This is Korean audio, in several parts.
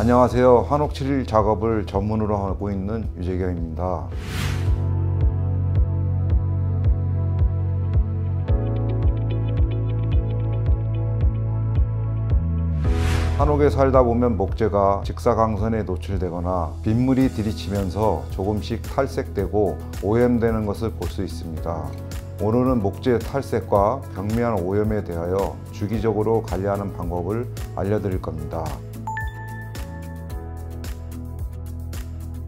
안녕하세요. 한옥 7일 작업을 전문으로 하고 있는 유재경입니다. 한옥에 살다 보면 목재가 직사광선에 노출되거나 빗물이 들이치면서 조금씩 탈색되고 오염되는 것을 볼 수 있습니다. 오늘은 목재 탈색과 경미한 오염에 대하여 주기적으로 관리하는 방법을 알려드릴 겁니다.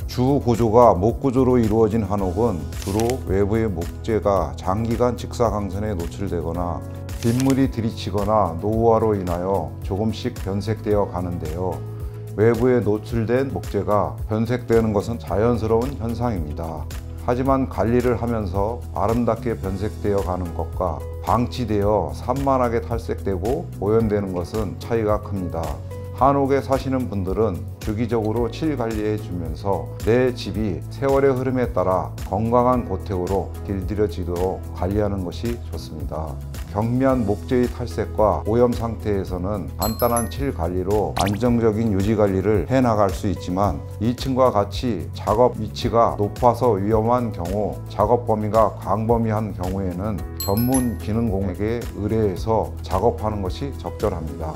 주 구조가 목구조로 이루어진 한옥은 주로 외부의 목재가 장기간 직사광선에 노출되거나 빗물이 들이치거나 노후화로 인하여 조금씩 변색되어 가는데요. 외부에 노출된 목재가 변색되는 것은 자연스러운 현상입니다. 하지만 관리를 하면서 아름답게 변색되어 가는 것과 방치되어 산만하게 탈색되고 오염되는 것은 차이가 큽니다. 한옥에 사시는 분들은 주기적으로 칠 관리해 주면서 내 집이 세월의 흐름에 따라 건강한 고택으로 길들여지도록 관리하는 것이 좋습니다. 경미한 목재의 탈색과 오염 상태에서는 간단한 칠 관리로 안정적인 유지 관리를 해 나갈 수 있지만 2층과 같이 작업 위치가 높아서 위험한 경우, 작업 범위가 광범위한 경우에는 전문 기능공에게 의뢰해서 작업하는 것이 적절합니다.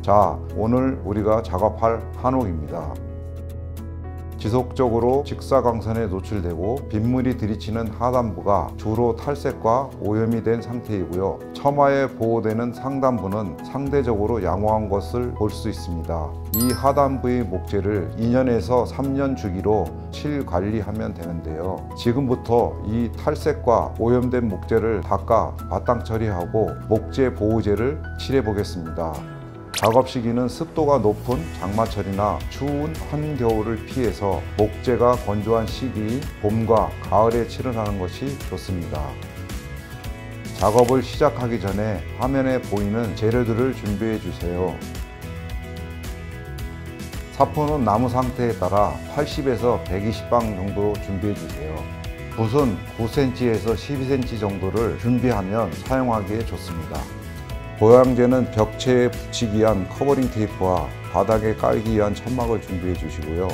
자, 오늘 우리가 작업할 한옥입니다. 지속적으로 직사광선에 노출되고 빗물이 들이치는 하단부가 주로 탈색과 오염이 된 상태이고요. 처마에 보호되는 상단부는 상대적으로 양호한 것을 볼 수 있습니다. 이 하단부의 목재를 2년에서 3년 주기로 칠 관리하면 되는데요. 지금부터 이 탈색과 오염된 목재를 닦아 바탕 처리하고 목재 보호제를 칠해 보겠습니다. 작업 시기는 습도가 높은 장마철이나 추운 한겨울을 피해서 목재가 건조한 시기 봄과 가을에 칠을 하는 것이 좋습니다. 작업을 시작하기 전에 화면에 보이는 재료들을 준비해 주세요. 사포는 나무 상태에 따라 80에서 120방 정도 준비해 주세요. 붓은 9cm에서 12cm 정도를 준비하면 사용하기에 좋습니다. 보양제는 벽체에 붙이기 위한 커버링 테이프와 바닥에 깔기 위한 천막을 준비해 주시고요.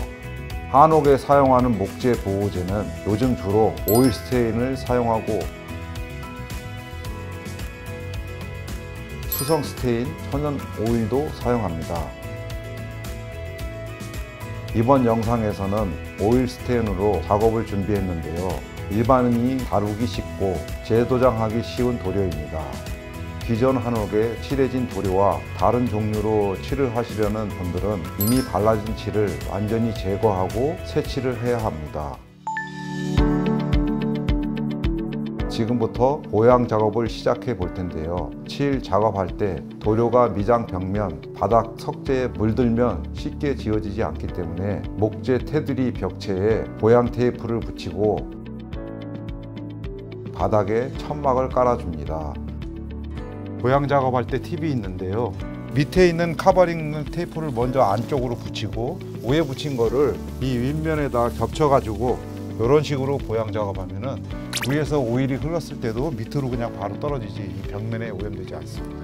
한옥에 사용하는 목재 보호제는 요즘 주로 오일 스테인을 사용하고 수성 스테인, 천연 오일도 사용합니다. 이번 영상에서는 오일 스테인으로 작업을 준비했는데요. 일반인이 다루기 쉽고 재도장하기 쉬운 도료입니다. 기존 한옥에 칠해진 도료와 다른 종류로 칠을 하시려는 분들은 이미 발라진 칠을 완전히 제거하고 새 칠을 해야 합니다. 지금부터 보양 작업을 시작해 볼 텐데요. 칠 작업할 때 도료가 미장 벽면, 바닥 석재에 물들면 쉽게 지워지지 않기 때문에 목재 테두리 벽체에 보양 테이프를 붙이고 바닥에 천막을 깔아줍니다. 보양 작업할 때 팁이 있는데요. 밑에 있는 커버링 테이프를 먼저 안쪽으로 붙이고 위에 붙인 거를 이 윗면에다 겹쳐가지고 이런 식으로 보양 작업하면은 위에서 오일이 흘렀을 때도 밑으로 그냥 바로 떨어지지 이 벽면에 오염되지 않습니다.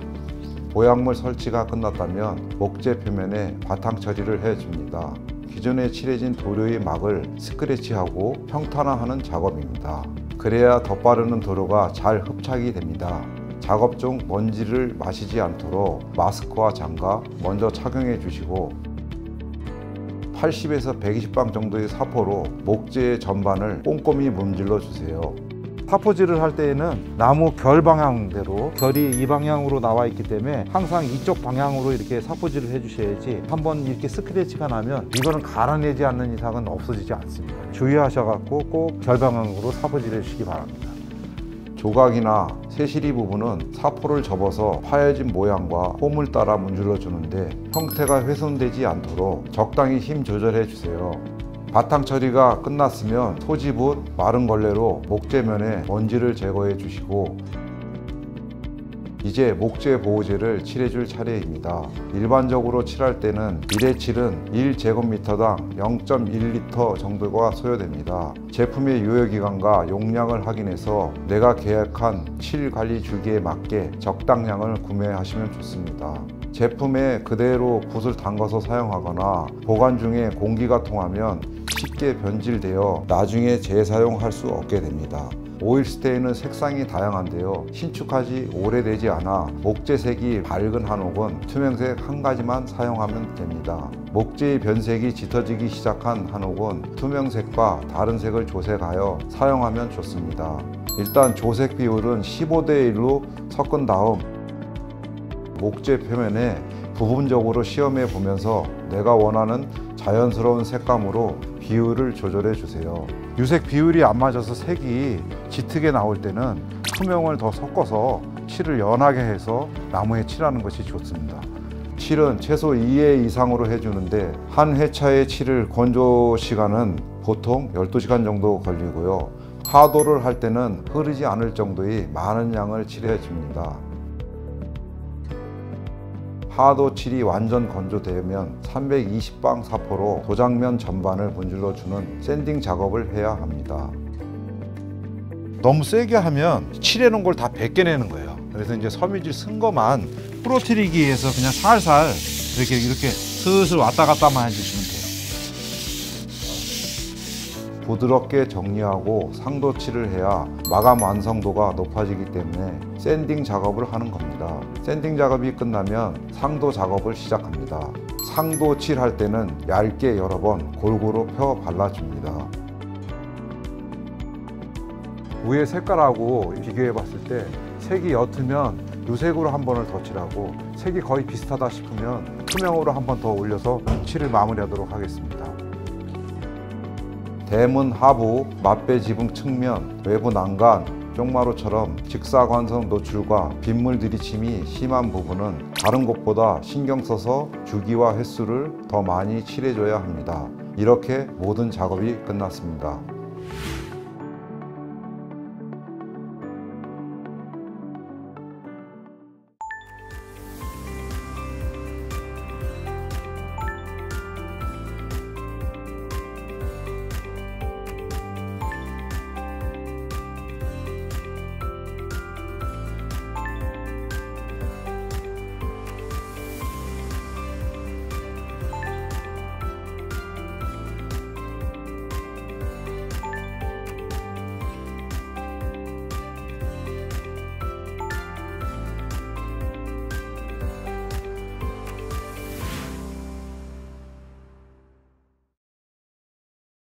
보양물 설치가 끝났다면 목재 표면에 바탕 처리를 해줍니다. 기존에 칠해진 도료의 막을 스크래치하고 평탄화하는 작업입니다. 그래야 덧바르는 도료가 잘 흡착이 됩니다. 작업 중 먼지를 마시지 않도록 마스크와 장갑 먼저 착용해 주시고 80에서 120방 정도의 사포로 목재 전반을 꼼꼼히 문질러 주세요. 사포질을 할 때에는 나무 결 방향대로 결이 이 방향으로 나와 있기 때문에 항상 이쪽 방향으로 이렇게 사포질을 해 주셔야지 한번 이렇게 스크래치가 나면 이거는 갈아내지 않는 이상은 없어지지 않습니다. 주의하셔갖고 꼭 결 방향으로 사포질 해 주시기 바랍니다. 조각이나 새시리 부분은 사포를 접어서 파여진 모양과 홈을 따라 문질러 주는데 형태가 훼손되지 않도록 적당히 힘 조절해 주세요. 바탕 처리가 끝났으면 소지붓, 마른 걸레로 목재면에 먼지를 제거해 주시고 이제 목재 보호제를 칠해줄 차례입니다. 일반적으로 칠할 때는 1회 칠은 1제곱미터당 0.1리터 정도가 소요됩니다. 제품의 유효기간과 용량을 확인해서 내가 계획한 칠 관리 주기에 맞게 적당량을 구매하시면 좋습니다. 제품에 그대로 붓을 담가서 사용하거나 보관 중에 공기가 통하면 쉽게 변질되어 나중에 재사용할 수 없게 됩니다. 오일스테인은 색상이 다양한데요. 신축하지 오래되지 않아 목재색이 밝은 한옥은 투명색 한 가지만 사용하면 됩니다. 목재의 변색이 짙어지기 시작한 한옥은 투명색과 다른 색을 조색하여 사용하면 좋습니다. 일단 조색 비율은 15대 1로 섞은 다음 목재 표면에 부분적으로 시험해 보면서 내가 원하는 자연스러운 색감으로 비율을 조절해 주세요. 유색 비율이 안 맞아서 색이 짙게 나올 때는 투명을 더 섞어서 칠을 연하게 해서 나무에 칠하는 것이 좋습니다. 칠은 최소 2회 이상으로 해주는데 한 회차의 칠을 건조 시간은 보통 12시간 정도 걸리고요. 하도를 할 때는 흐르지 않을 정도의 많은 양을 칠해 줍니다. 하도 칠이 완전 건조되면 320방 사포로 도장면 전반을 문질러 주는 샌딩 작업을 해야 합니다. 너무 세게 하면 칠해놓은 걸 다 벗겨내는 거예요. 그래서 이제 섬유질 쓴 것만 부러뜨리기 위해서 그냥 살살 이렇게 슬슬 왔다 갔다만 해주시면 돼요. 부드럽게 정리하고 상도 칠을 해야 마감 완성도가 높아지기 때문에 샌딩 작업을 하는 겁니다. 샌딩 작업이 끝나면 상도 작업을 시작합니다. 상도 칠할 때는 얇게 여러 번 골고루 펴 발라줍니다. 위에 색깔하고 비교해 봤을 때 색이 옅으면 유색으로 한 번을 더 칠하고 색이 거의 비슷하다 싶으면 투명으로 한 번 더 올려서 칠을 마무리하도록 하겠습니다. 대문 하부, 맞배 지붕 측면, 외부 난간, 쪽마루처럼 직사광선 노출과 빗물 들이침이 심한 부분은 다른 곳보다 신경 써서 주기와 횟수를 더 많이 칠해줘야 합니다. 이렇게 모든 작업이 끝났습니다.